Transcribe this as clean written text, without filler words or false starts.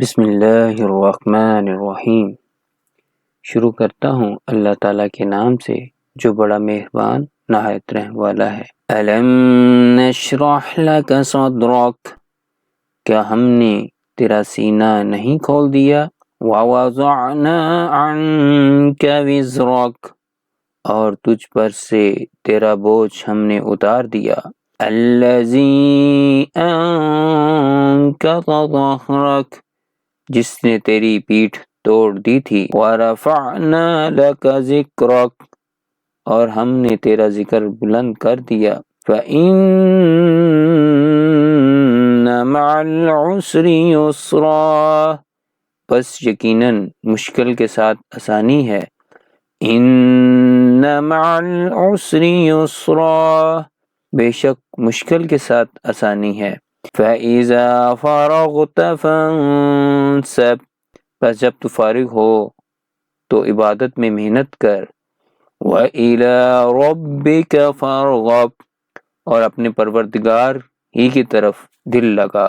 بسم اللہ الرحمن الرحیم۔ شروع کرتا ہوں اللہ تعالیٰ کے نام سے جو بڑا مہربان نہایت رحم والا ہے۔ الم نشرح لک صدرک، کیا ہم نے تیرا سینہ نہیں کھول دیا؟ ووضعنا عنک وزرک، اور تجھ پر سے تیرا بوجھ ہم نے اتار دیا۔ الذی انقض ظہرک، جس نے تیری پیٹھ توڑ دی تھی۔ ورفعنا لک ذکرک، اور ہم نے تیرا ذکر بلند کر دیا۔ فإن مع العسر یسرا، پس یقیناً مشکل کے ساتھ آسانی ہے۔ ان مع العسر یسرا، بے شک مشکل کے ساتھ آسانی ہے۔ فإذا فرغت فانصب، پس جب تو فارغ ہو تو عبادت میں محنت کر۔ وإلى ربك فارغب، اور اپنے پروردگار ہی کی طرف دل لگا۔